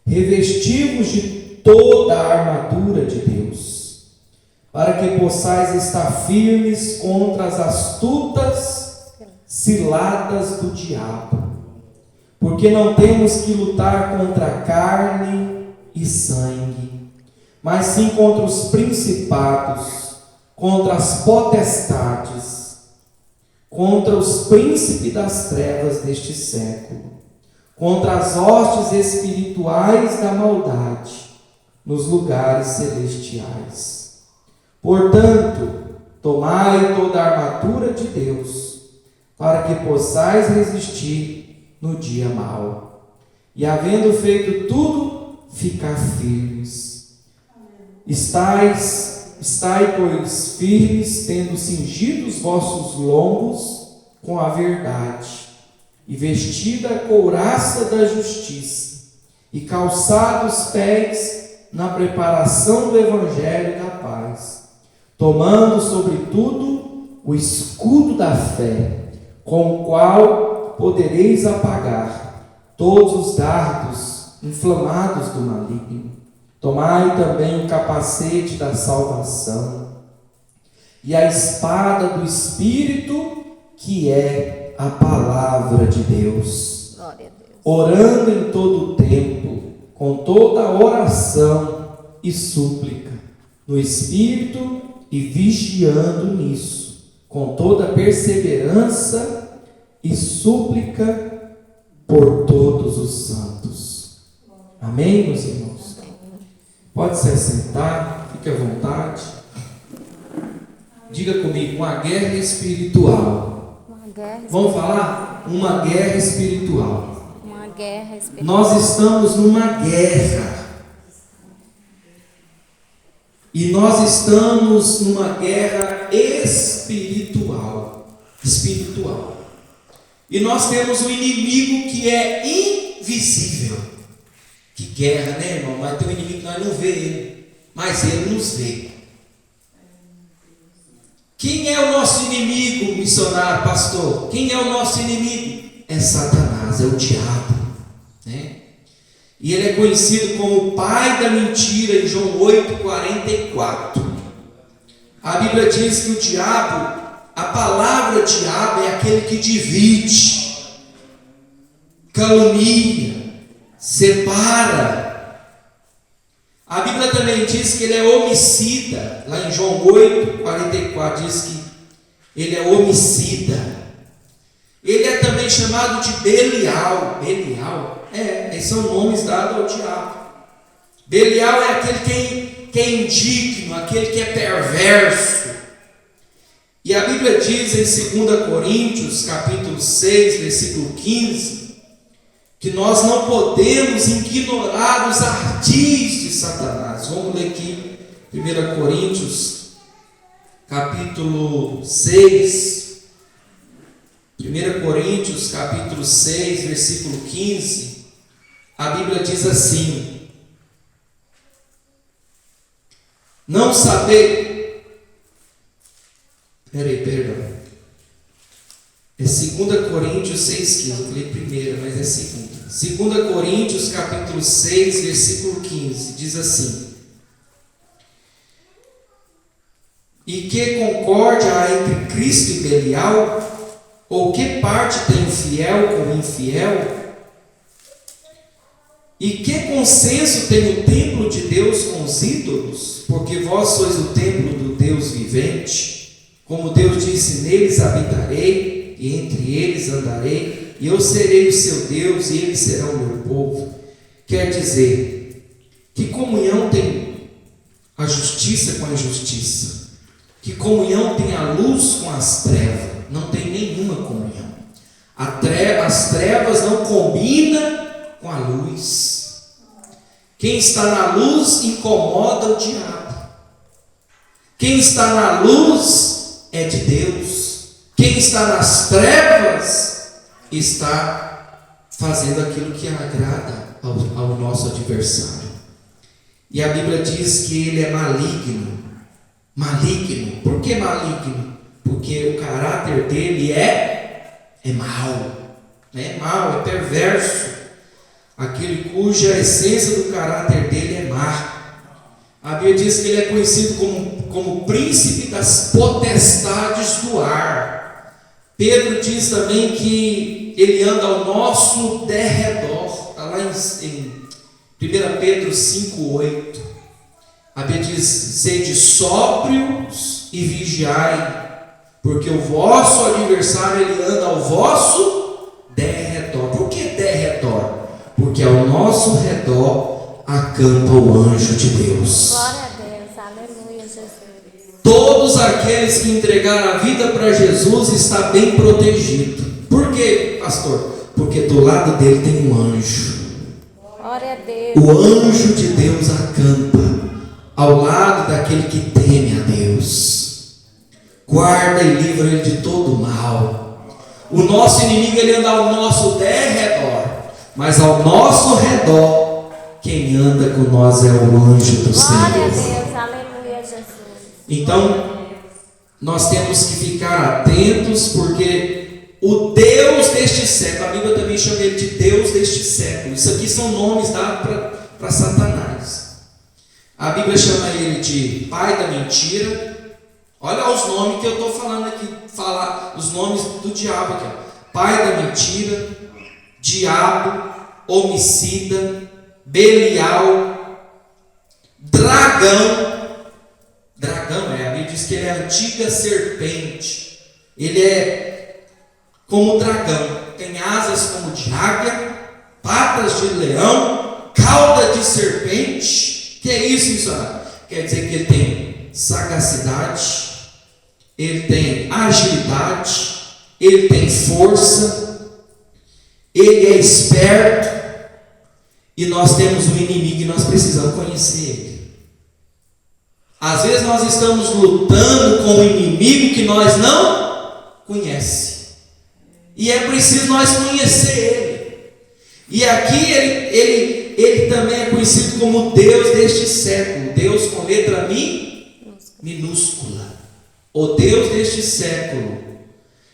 revesti-vos de toda a armadura de Deus, para que possais estar firmes contra as astutas ciladas do diabo, porque não temos que lutar contra carne e sangue, mas sim contra os principados, contra as potestades, contra os príncipes das trevas deste século, contra as hostes espirituais da maldade nos lugares celestiais. Portanto, tomai toda a armadura de Deus, para que possais resistir no dia mau, e havendo feito tudo, ficar firmes. Estai, pois, firmes, tendo cingido os vossos lombos com a verdade, e vestida a couraça da justiça, e calçados os pés na preparação do evangelho da paz, tomando sobretudo o escudo da fé, com o qual podereis apagar todos os dardos inflamados do maligno. Tomai também o capacete da salvação e a espada do Espírito, que é a palavra de Deus. Glória a Deus. Orando em todo o tempo, com toda oração e súplica, no Espírito, e vigiando nisso, com toda perseverança e súplica por todos os santos. Amém, meus irmãos? Pode se assentar, fique à vontade. Diga comigo, uma guerra espiritual. Vamos falar? Uma guerra espiritual. Uma guerra espiritual. Nós estamos numa guerra. E nós estamos numa guerra espiritual. E nós temos um inimigo que é invisível. Que guerra, né, irmão? Mas tem um inimigo que nós não vemos ele, mas ele nos vê. Quem é o nosso inimigo, missionário, pastor? Quem é o nosso inimigo? É Satanás, é o diabo, né? E ele é conhecido como o pai da mentira em João 8,44. A Bíblia diz que o diabo, a palavra diabo é aquele que divide, calunia, separa. A Bíblia também diz que ele é homicida. Lá em João 8,44 diz que ele é homicida. Ele é também chamado de Belial. Esses são nomes dados ao diabo. Belial é aquele que é indigno, aquele que é perverso. E a Bíblia diz em 2 Coríntios, capítulo 6, versículo 15, que nós não podemos ignorar os ardis de Satanás. Vamos ler aqui 1 Coríntios, capítulo 6. 1 Coríntios, capítulo 6, versículo 15. A Bíblia diz assim: não saber. Perdão. É 2 Coríntios 6,15. Eu falei primeiro, mas é 2 Coríntios, capítulo 6, versículo 15. Diz assim: e que concórdia há entre Cristo e Belial? Ou que parte tem o fiel com o infiel? E que consenso tem o templo de Deus com os ídolos? Porque vós sois o templo do Deus vivente. Como Deus disse, neles habitarei, e entre eles andarei, e eu serei o seu Deus, e eles serão o meu povo. Quer dizer, que comunhão tem a justiça com a injustiça? Que comunhão tem a luz com as trevas? Não tem nenhuma comunhão. As trevas não combinam com a luz. Quem está na luz incomoda o diabo. Quem está na luz é de Deus. Quem está nas trevas está fazendo aquilo que agrada ao nosso adversário. E a Bíblia diz que ele é maligno. Maligno. Por que maligno? Porque o caráter dele é mau. É mau, é perverso. aquele cuja essência do caráter dele é má. A Bíblia diz que ele é conhecido como príncipe das potestades do ar. Pedro diz também que ele anda ao nosso derredor. Está lá em 1 Pedro 5,8. A Bíblia diz: sede sóbrios e vigiai, porque o vosso adversário ele anda ao vosso derredor. Por que derredor? Porque ao nosso redor acampa o anjo de Deus. Glória a Deus, aleluia, Jesus. Todos aqueles que entregaram a vida para Jesus está bem protegido. Por quê, pastor? Porque do lado dele tem um anjo. Glória a Deus. O anjo de Deus acampa ao lado daquele que teme a Deus. Guarda e livra ele de todo mal. O nosso inimigo ele anda ao nosso derredor, mas ao nosso redor quem anda com nós é o anjo do Senhor. Glória a Deus, aleluia, Jesus. Então, nós temos que ficar atentos, porque o Deus deste século, a Bíblia também chama ele de Deus deste século. Isso aqui são nomes dados para Satanás. A Bíblia chama ele de pai da mentira. Olha os nomes que eu estou falando aqui, falar os nomes do diabo aqui. Pai da mentira, diabo, homicida, Belial, dragão. Dragão, a Bíblia diz que ele é a antiga serpente. Ele é como dragão, tem asas como de águia, patas de leão, cauda de serpente. Que é isso, missionário? Quer dizer que ele tem sagacidade, ele tem agilidade, ele tem força, ele é esperto. E nós temos um inimigo e nós precisamos conhecer ele. Às vezes nós estamos lutando com um inimigo que nós não conhecemos. E é preciso nós conhecer ele. E aqui ele também é conhecido como Deus deste século. Deus com letra minúscula. O Deus deste século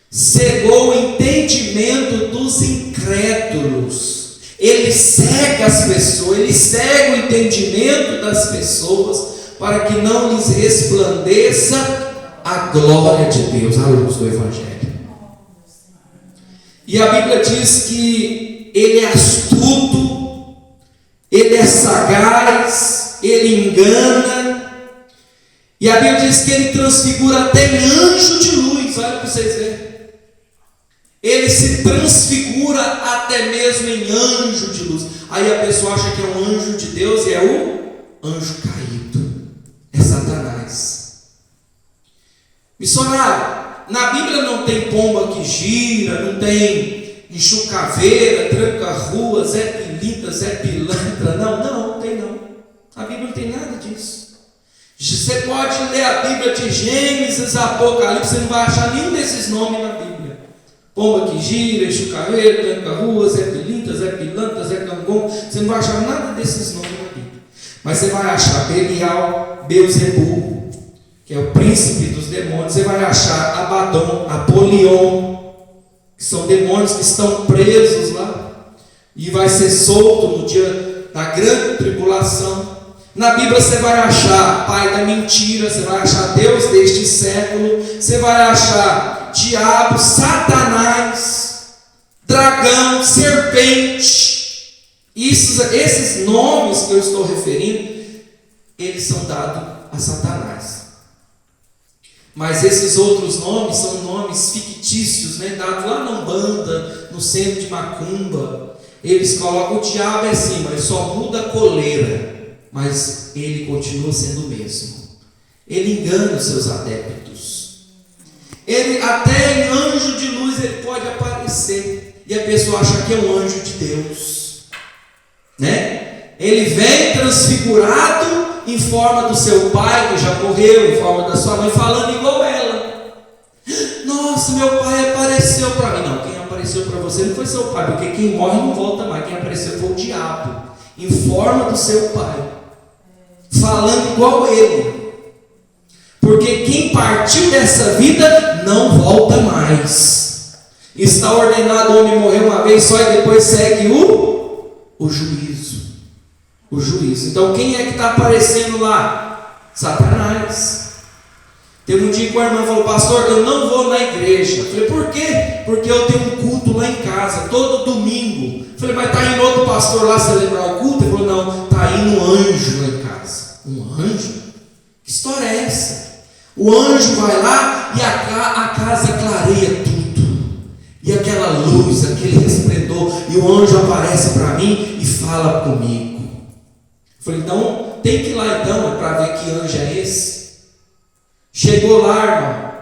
cegou o entendimento dos incrédulos. Ele cega as pessoas, ele cega o entendimento das pessoas, para que não lhes resplandeça a glória de Deus, a luz do Evangelho. E a Bíblia diz que ele é astuto, ele é sagaz, ele engana. E a Bíblia diz que ele transfigura até anjo de luz. Olha para vocês verem. Ele se transfigura até mesmo em anjo de luz. Aí a pessoa acha que é um anjo de Deus e é o anjo caído. É Satanás. Missionário, na Bíblia não tem pomba que gira, não tem enxucaveira, tranca-rua, Zé Pilintra, Zé Pilantra. Não tem não. A Bíblia não tem nada disso. Você pode ler a Bíblia de Gênesis, Apocalipse, você não vai achar nenhum desses nomes na Bíblia. Pomba que gira, enxucaveira, tranca-rua, Zé Pilintra, Zé Pilantra, Zé Cangon. Você não vai achar nada desses nomes na Bíblia. Mas você vai achar Belial, Beelzebul, que é o príncipe dos demônios. Você vai achar Abaddon, Apolion, que são demônios que estão presos lá. E vai ser solto no dia da grande tribulação. Na Bíblia você vai achar pai da mentira, você vai achar Deus deste século, você vai achar diabo, Satanás, dragão, serpente. Esses nomes que eu estou referindo, eles são dados a Satanás. Mas esses outros nomes são nomes fictícios, né? Dados lá na Umbanda, no centro de Macumba. Eles colocam o diabo acima, ele só muda a coleira, mas ele continua sendo o mesmo. Ele engana os seus adeptos. Ele, até em anjo de luz, ele pode aparecer, e a pessoa acha que é um anjo de Deus, né? Ele vem transfigurado em forma do seu pai, que já morreu, em forma da sua mãe, falando igual ela. Nossa, meu pai apareceu para mim. Não, quem apareceu para você não foi seu pai, porque quem morre não volta mais. Quem apareceu foi o diabo, em forma do seu pai, falando igual ele. Porque quem partiu dessa vida não volta mais. Está ordenado o homem morrer uma vez só e depois segue o o juízo. O juízo. Então quem é que está aparecendo lá? Satanás. Teve um dia que a irmã falou: pastor, eu não vou na igreja. Eu falei: por quê? Porque eu tenho um culto lá em casa, todo domingo. Eu falei: mas está indo outro pastor lá celebrar o culto? Ele falou: não, está indo um anjo lá em casa. Um anjo? Que história é essa? O anjo vai lá e a casa clareia tudo. E aquela luz, aquele resplendor, e o anjo aparece para mim e fala comigo. Eu falei: então, tem que ir lá então, para ver que anjo é esse. Chegou lá, irmão,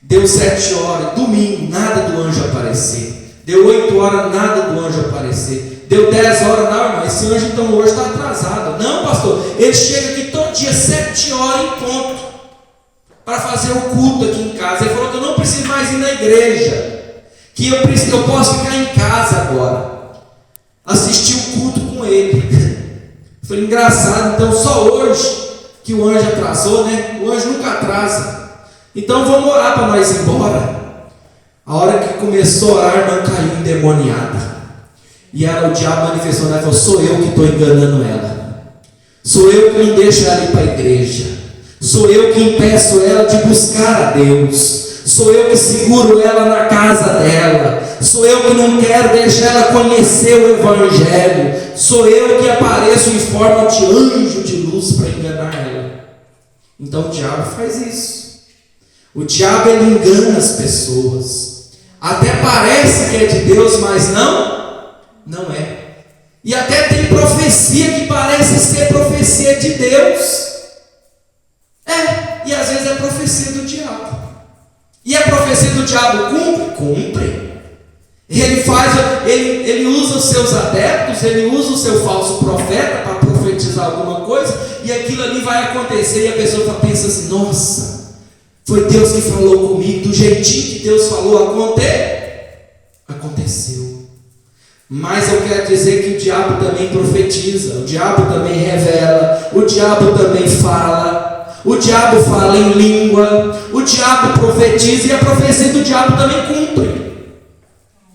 deu 7 horas, domingo, nada do anjo aparecer. Deu 8 horas, nada do anjo aparecer. Deu 10 horas, não, irmão, esse anjo então hoje está atrasado. Não, pastor, ele chega aqui todo dia, 7 horas em ponto, para fazer o culto aqui em casa. Ele falou que eu não preciso mais ir na igreja, que eu posso ficar em casa agora, assistir o culto com ele. Foi engraçado, então só hoje que o anjo atrasou, né? O anjo nunca atrasa. Então vamos orar para nós ir embora. A hora que começou a orar, a irmã caiu endemoniada. E o diabo manifestou nela e falou: sou eu que estou enganando ela. Sou eu que não deixo ela ir para a igreja. Sou eu que impeço ela de buscar a Deus. Sou eu que seguro ela na casa dela. Sou eu que não quero deixar ela conhecer o Evangelho. Sou eu que apareço em forma de anjo de luz para enganar ela. Então o diabo faz isso. O diabo, ele engana as pessoas. Até parece que é de Deus, mas não é. E até tem profecia que parece ser profecia de Deus. E às vezes é profecia do diabo. E a profecia do diabo cumpre. Ele usa os seus adeptos, ele usa o seu falso profeta para profetizar alguma coisa, e aquilo ali vai acontecer, e a pessoa pensa assim: nossa, foi Deus que falou comigo, do jeitinho que Deus falou, aconteceu. Mas eu quero dizer que o diabo também profetiza, o diabo também revela, o diabo também fala, o diabo fala em língua, o diabo profetiza, e a profecia do diabo também cumpre.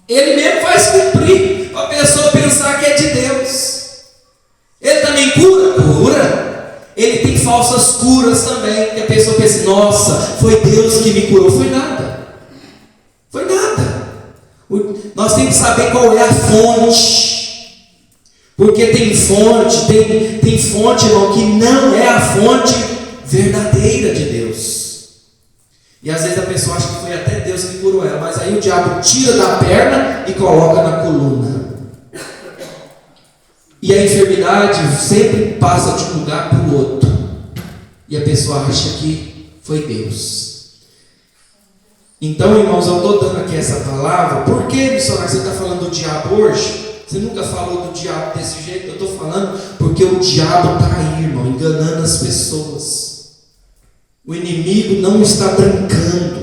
Ele mesmo faz cumprir, para a pessoa pensar que é de Deus. Ele também cura. Ele tem falsas curas também, que a pessoa pensa: nossa, foi Deus que me curou. Foi nada. Nós temos que saber qual é a fonte. Porque tem fonte, irmão, que não é a fonte verdadeira de Deus. E às vezes a pessoa acha que foi até Deus que curou ela, mas aí o diabo tira da perna e coloca na coluna. E a enfermidade sempre passa de um lugar para o outro. E a pessoa acha que foi Deus. Então, irmãos, eu estou dando aqui essa palavra. Por que, missionário, você está falando do diabo hoje? Você nunca falou do diabo desse jeito? Eu estou falando porque o diabo está aí, irmão, enganando as pessoas. O inimigo não está brincando.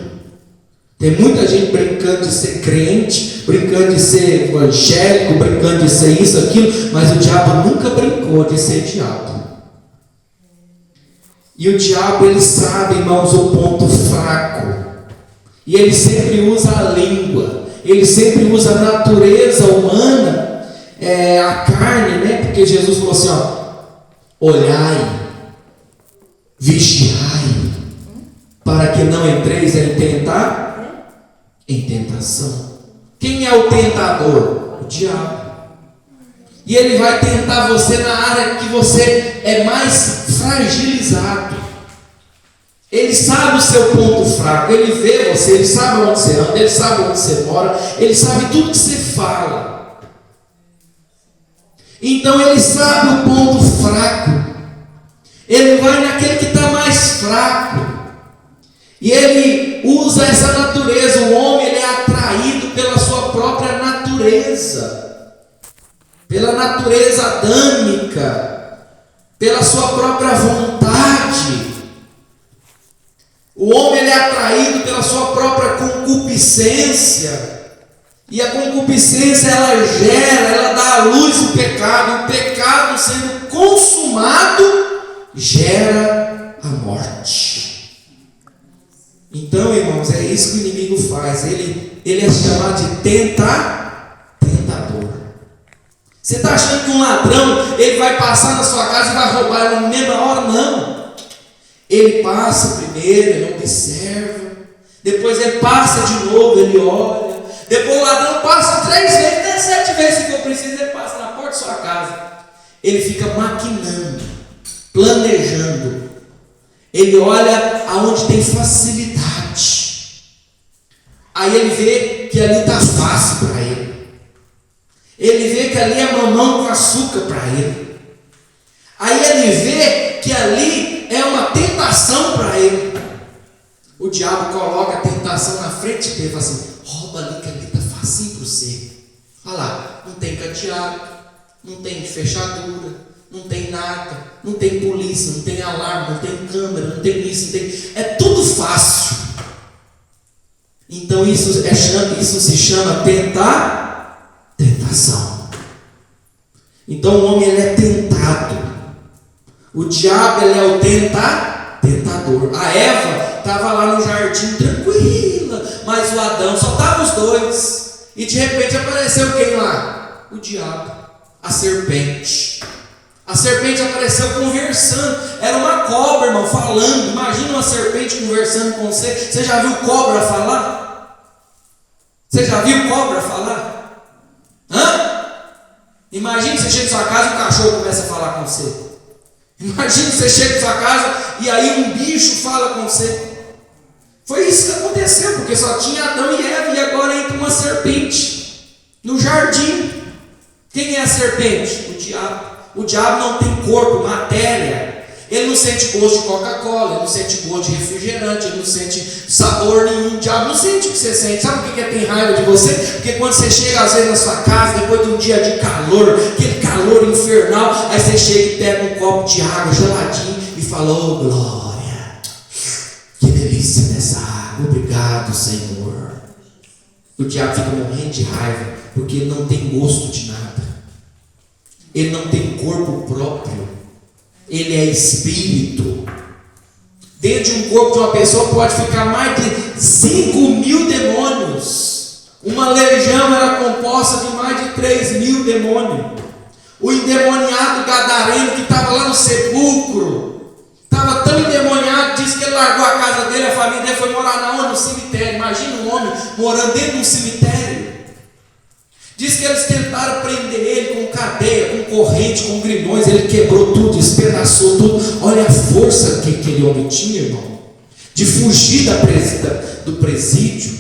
Tem muita gente brincando de ser crente, brincando de ser evangélico, brincando de ser isso, aquilo, mas o diabo nunca brincou de ser diabo. E o diabo, ele sabe, irmãos, o ponto fraco. E ele sempre usa a língua, ele sempre usa a natureza humana, a carne, né? Porque Jesus falou assim: olhai, vigiai, para que não entreis em tentação. Quem é o tentador? O diabo. E ele vai tentar você na área que você é mais fragilizado. Ele sabe o seu ponto fraco, ele vê você, ele sabe onde você anda, ele sabe onde você mora, ele sabe tudo que você fala. Então ele sabe o ponto fraco. Ele vai naquele que está mais fraco. E ele usa essa natureza. O homem, ele é atraído pela sua própria natureza, pela natureza adâmica, pela sua própria vontade. O homem, ele é atraído pela sua própria concupiscência. E a concupiscência, ela dá à luz o pecado. O pecado sendo consumado gera a morte. Então, irmãos, é isso que o inimigo faz. Ele é chamado de tentador. Você está achando que um ladrão, ele vai passar na sua casa e vai roubar ela na mesma hora? Não. Ele passa primeiro, ele observa. Depois ele passa de novo, ele olha. Depois o ladrão passa 3 vezes, até 7 vezes se for preciso, ele passa na porta da sua casa. Ele fica maquinando, planejando. Ele olha aonde tem facilidade. Aí ele vê que ali está fácil para ele. Ele vê que ali é mamão com açúcar para ele. Aí ele vê que ali é uma tentação para ele. O diabo coloca a tentação na frente dele e fala assim: rouba ali que ali está facinho para você. Olha lá, não tem cadeado, não tem fechadura, não tem nada, não tem polícia, não tem alarme, não tem câmera, não tem isso, não tem... É tudo fácil. Então isso se chama tentação. Então o homem ele é tentado. O diabo ele é o tentador. A Eva estava lá no jardim tranquila, mas o Adão só estava os dois. E de repente apareceu quem lá? O diabo, a serpente. A serpente apareceu conversando. Era uma cobra, irmão, falando. Imagina uma serpente conversando com você. Você já viu cobra falar? Você já viu cobra falar? Imagina você chega em sua casa e o cachorro começa a falar com você. Imagina você chega em sua casa e aí um bicho fala com você. Foi isso que aconteceu, porque só tinha Adão e Eva e agora entra uma serpente no jardim. Quem é a serpente? O diabo. O diabo não tem corpo, matéria. Ele não sente gosto de Coca-Cola, ele não sente gosto de refrigerante, ele não sente sabor nenhum. O diabo não sente o que você sente. Sabe o que é ter raiva de você? Porque quando você chega às vezes na sua casa, depois de um dia de calor, aquele calor infernal, aí você chega e pega um copo de água geladinho e fala: oh glória, que delícia dessa água, obrigado Senhor. O diabo fica morrendo de raiva, porque ele não tem gosto de nada. Ele não tem corpo próprio. Ele é espírito. Dentro de um corpo de uma pessoa pode ficar mais de 5.000 demônios. Uma legião era composta de mais de 3.000 demônios. O endemoniado gadareno que estava lá no sepulcro, estava tão endemoniado, disse que ele largou a casa dele, a família dele foi morar na onde? No cemitério. Imagina um homem morando dentro de um cemitério. Diz que eles tentaram prender ele com cadeia, com corrente, com grilhões. Ele quebrou tudo, despedaçou tudo. Olha a força que aquele homem tinha, irmão, de fugir do presídio.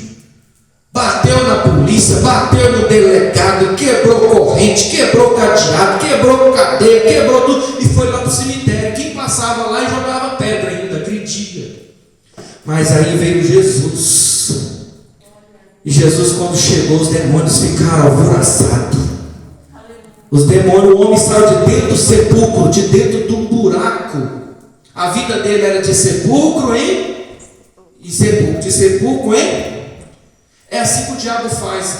Bateu na polícia, bateu no delegado, quebrou corrente, quebrou cadeado, quebrou cadeia, quebrou tudo e foi lá para o cemitério. Quem passava lá e jogava pedra ainda, agredia. Mas aí veio Jesus. E Jesus, quando chegou, os demônios ficaram alvoroçados. Os demônios, o homem saiu de dentro do sepulcro, de dentro de um buraco. A vida dele era de sepulcro de sepulcro É assim que o diabo faz.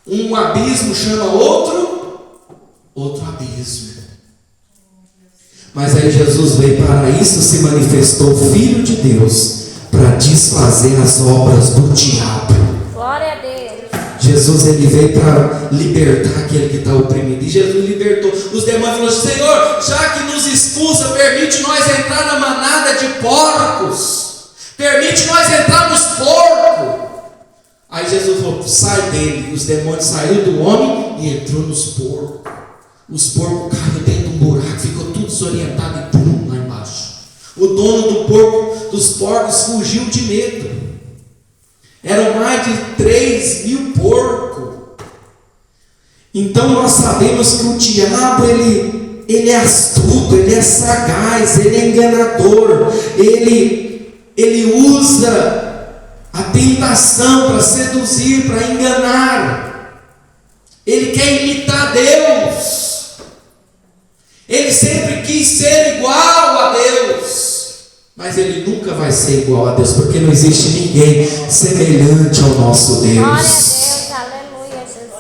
Um abismo chama outro abismo. Mas aí Jesus veio para isso, se manifestou Filho de Deus, para desfazer as obras do diabo. Glória a Deus. Jesus ele veio para libertar aquele que está oprimido. E Jesus libertou. Os demônios falaram: Senhor, já que nos expulsa, permite nós entrar na manada de porcos. Permite nós entrar nos porcos. Aí Jesus falou: sai dele. Os demônios saíram do homem e entrou nos porcos. Os porcos caíram dentro de um buraco, ficou tudo desorientado e pum, lá embaixo. O dono dos porcos fugiu de medo. Eram mais de 3.000 porcos. Então nós sabemos que o diabo ele é astuto, ele é sagaz, ele é enganador. Ele usa a tentação para seduzir, para enganar. Ele quer imitar Deus. Ele sempre quis ser igual a Deus. Mas ele nunca vai ser igual a Deus, porque não existe ninguém semelhante ao nosso Deus. Glória a Deus, aleluia, Jesus.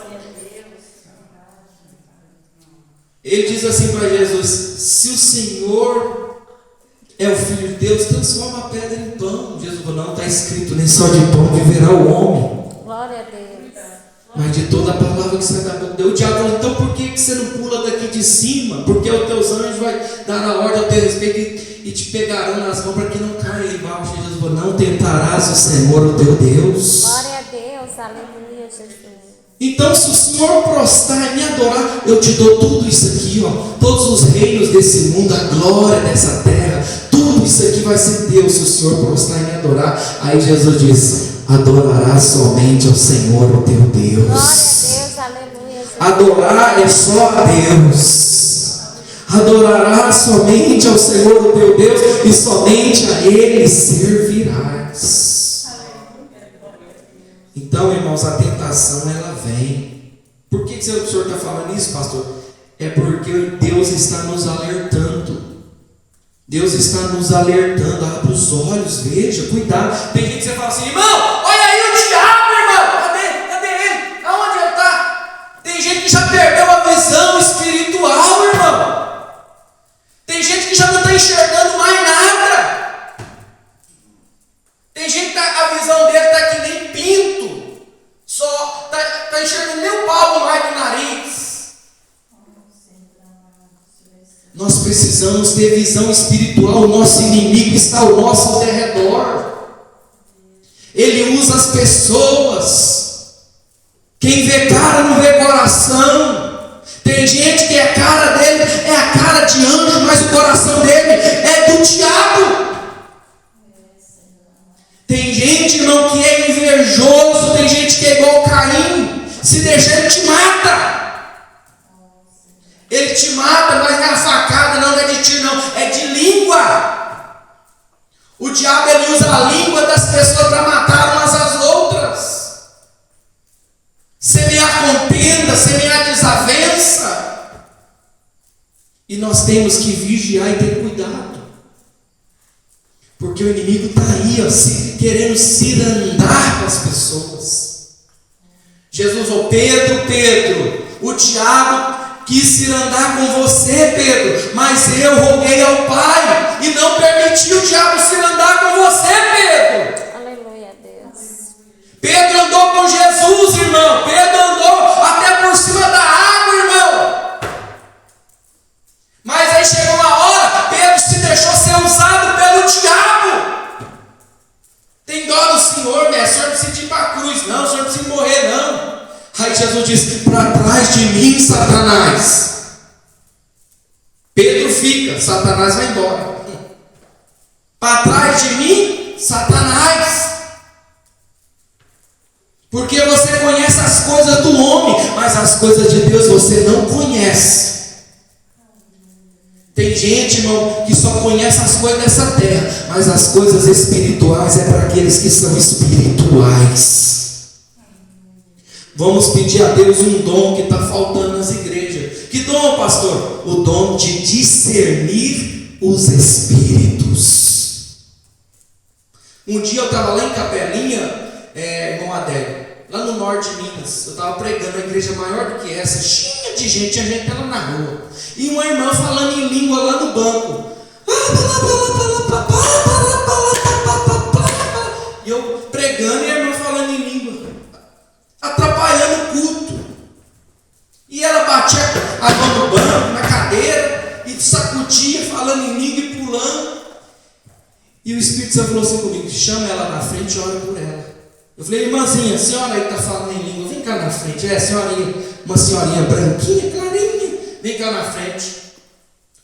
Ele diz assim para Jesus: se o Senhor é o Filho de Deus, transforma a pedra em pão. Jesus falou: não, está escrito, nem só de pão viverá o homem. Glória a Deus. mas de toda a palavra que sai da boca de Deus. O diabo falou: então por que você não pula daqui de cima? Porque os teus anjos vão dar a ordem ao teu respeito e te pegarão nas mãos para que não caia embaixo. Jesus falou: não tentarás o Senhor, o teu Deus. Glória a Deus, aleluia, Jesus. Então, se o Senhor prostrar e me adorar, eu te dou tudo isso aqui, ó, todos os reinos desse mundo, a glória dessa terra, tudo isso aqui vai ser Deus, se o Senhor prostrar e me adorar. Aí Jesus disse: adorarás somente ao Senhor, o teu Deus. Glória a Deus, aleluia, Jesus. Adorar é só a Deus. Adorarás somente ao Senhor, o teu Deus, e somente a Ele servirás. Então, irmãos, a tentação ela vem. Por que o senhor está falando isso, pastor? É porque Deus está nos alertando. Deus está nos alertando. Abre os olhos, veja, cuidado. Tem gente que você fala assim: irmão, olha aí o diabo, irmão. Cadê ele? Aonde ele está? Tem gente que já perdeu a visão espiritual, irmão. Tem gente que já não está enxergando mais nada. Tem gente que a visão dele está que nem pinto. Só está enxergando nem o palmo mais do nariz. Nós precisamos ter visão espiritual. O nosso inimigo está ao nosso derredor. Ele usa as pessoas. Quem vê cara não vê coração. Tem gente que a cara dele é a cara de anjo, mas o coração dele é do diabo. Tem gente, irmão, que é invejoso. Tem gente que é igual Caim. Se deixar, ele te mata. Ele te mata, mas não é a facada, não é de tiro, não. É de língua. O diabo, ele usa a língua das pessoas para matar umas às outras. Semear contenda, semear desavença. E nós temos que vigiar e ter cuidado. Porque o inimigo está aí, ó, querendo cirandar com as pessoas. Jesus falou: Pedro, o diabo quis cirandar com você, Pedro, mas eu roguei ao Pai e não permiti o diabo cirandar com você, Pedro. Aleluia, Deus. Pedro andou com Jesus, irmão. Pedro andou até por cima da água, irmão. Mas aí chegou uma hora, Pedro se deixou ser usado pelo diabo. Tem dó do Senhor, né? O Senhor precisa ir para a cruz. Não, o Senhor precisa morrer, não. Aí Jesus disse: para trás de mim, Satanás. Pedro fica, Satanás vai embora. Para trás de mim, Satanás. Porque você conhece as coisas do homem, mas as coisas de Deus você não conhece. Tem gente, irmão, que só conhece as coisas dessa terra, mas as coisas espirituais é para aqueles que são espirituais. Vamos pedir a Deus um dom que está faltando nas igrejas. Que dom, pastor? O dom de discernir os espíritos. Um dia eu estava lá em Capelinha, irmão Adélio, lá no norte de Minas. Eu estava pregando uma igreja maior do que essa, cheia de gente, tinha gente lá na rua. E uma irmã falando em língua lá no banco. E eu pregando e a irmã falando em língua, atrapalhando o culto. E ela batia a mão no banco, na cadeira, e sacudia, falando em língua e pulando. E o Espírito Santo falou assim comigo: chama ela na frente e ora por ela. Eu falei: irmãzinha, a senhora aí que está falando em língua, vem cá na frente. Senhorinha, uma senhorinha branquinha, clarinha, vem cá na frente.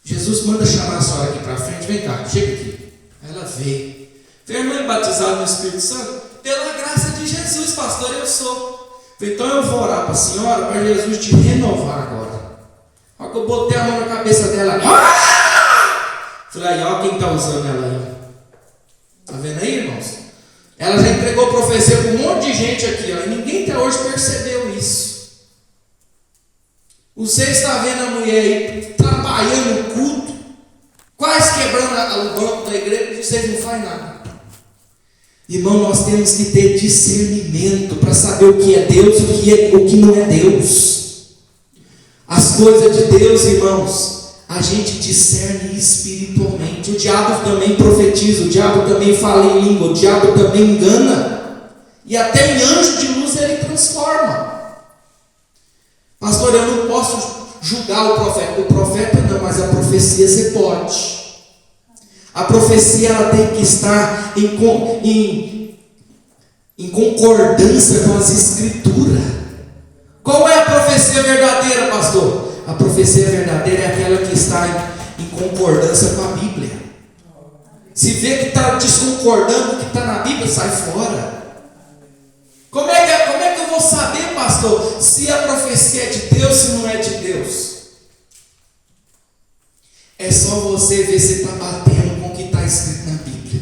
Jesus manda chamar a senhora aqui para frente, vem cá, chega aqui. Aí ela veio. Foi a irmã batizada no Espírito Santo? Pela graça de Jesus, pastor, eu sou. Falei: então eu vou orar para a senhora, para Jesus te renovar agora. Olha que eu botei a mão na cabeça dela. Falei: aí, olha quem está usando ela aí. Está vendo aí, irmãos? Ela já entregou profecia para um monte de gente aqui, ó, e ninguém até hoje percebeu isso. Você está vendo a mulher aí trabalhando no culto, quase quebrando o banco da igreja, e vocês não fazem nada. Irmão, nós temos que ter discernimento para saber o que é Deus e o que não é Deus. As coisas de Deus, irmãos, a gente discerne espiritualmente. O diabo também profetiza, o diabo também fala em língua, o diabo também engana. E até em anjo de luz ele transforma. pastor, eu não posso julgar o profeta. O profeta não, mas a profecia você pode. A profecia ela tem que estar em concordância com as escrituras. Qual é a profecia verdadeira, pastor? A profecia verdadeira é aquela que está em concordância com a Bíblia. Se vê que está desconcordando com o que está na Bíblia, sai fora. Como é que eu vou saber, pastor, se a profecia é de Deus, se não é de Deus? É só você ver se está batendo com o que está escrito na Bíblia.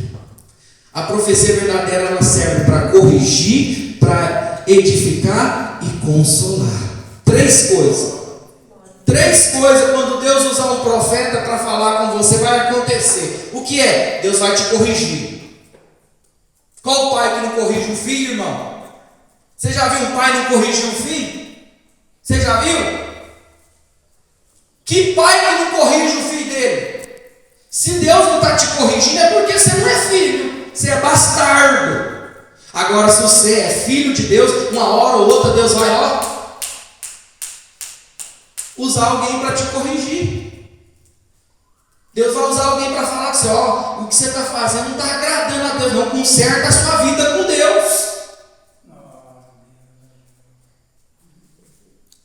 A profecia verdadeira ela serve para corrigir, para edificar e consolar. Três coisas quando Deus usar um profeta para falar com você vai acontecer. O que é? Deus vai te corrigir. Qual pai que não corrige o filho, irmão? Você já viu um pai não corrigir um filho? Você já viu? Que pai que não corrige o filho dele? Se Deus não está te corrigindo é porque você não é filho, você é bastardo. Agora se você é filho de Deus, uma hora ou outra Deus vai usar alguém para te corrigir. Deus vai usar alguém para falar com você, o que você está fazendo não está agradando a Deus, não. Conserta a sua vida com Deus.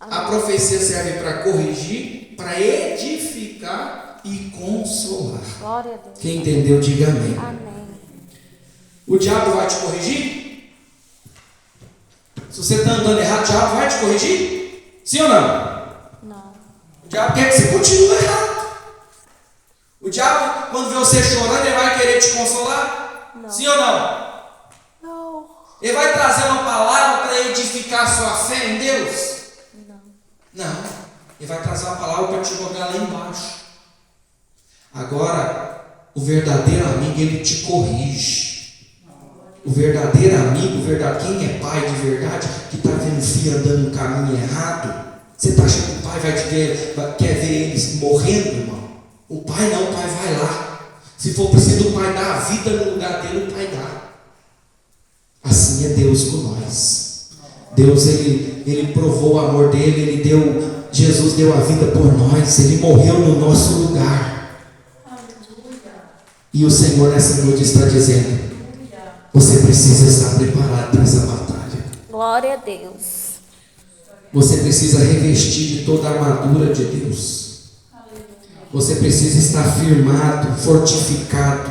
A profecia serve para corrigir, para edificar e consolar. Glória a Deus. Quem entendeu, diga amém. Amém. O diabo vai te corrigir? Se você está andando errado, o diabo vai te corrigir? Sim ou não? Não. O diabo quer que você continue errado. O diabo, quando vê você chorando, ele vai querer te consolar? Não. Sim ou não? Não. Ele vai trazer uma palavra para edificar a sua fé em Deus? Não. Ele vai trazer uma palavra para te jogar lá embaixo. Agora, o verdadeiro amigo, ele te corrige. O verdadeiro amigo, quem é pai de verdade, que está vendo o filho andando no caminho errado, você está achando que o pai quer ver eles morrendo, irmão? O pai não, o pai vai lá. Se for preciso o pai dar a vida no lugar dele, o pai dá. Assim é Deus com nós. Deus, ele provou o amor dele, Jesus deu a vida por nós, ele morreu no nosso lugar. E o Senhor nessa noite está dizendo, você precisa estar preparado para essa batalha. Glória a Deus. Você precisa revestir de toda a armadura de Deus. Você precisa estar firmado, fortificado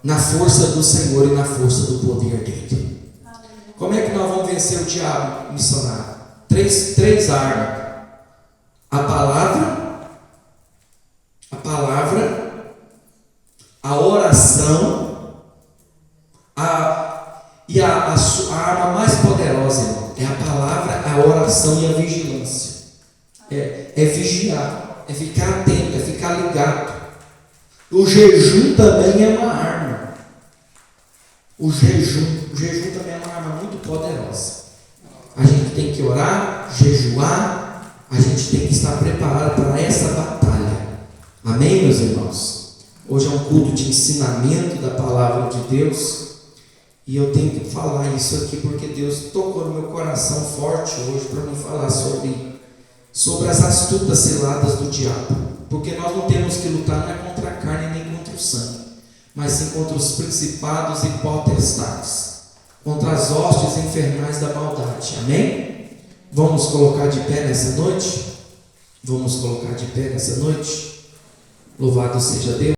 na força do Senhor e na força do poder dele. Como é que nós vamos vencer o diabo, missionário? Três armas. A palavra, a oração, e a arma mais poderosa, irmão, é a palavra, a oração e a vigilância. É vigiar, é ficar atento, é ficar ligado. O jejum também é uma arma. O jejum também é uma arma muito poderosa. A gente tem que orar, jejuar, a gente tem que estar preparado para essa batalha. Amém, meus irmãos? Hoje é um culto de ensinamento da palavra de Deus. E eu tenho que falar isso aqui porque Deus tocou no meu coração forte hoje para me falar sobre as astutas ciladas do diabo. Porque nós não temos que lutar não é contra a carne nem contra o sangue, mas sim contra os principados e potestades, contra as hostes infernais da maldade. Amém? Vamos colocar de pé nessa noite? Vamos colocar de pé nessa noite? Louvado seja Deus.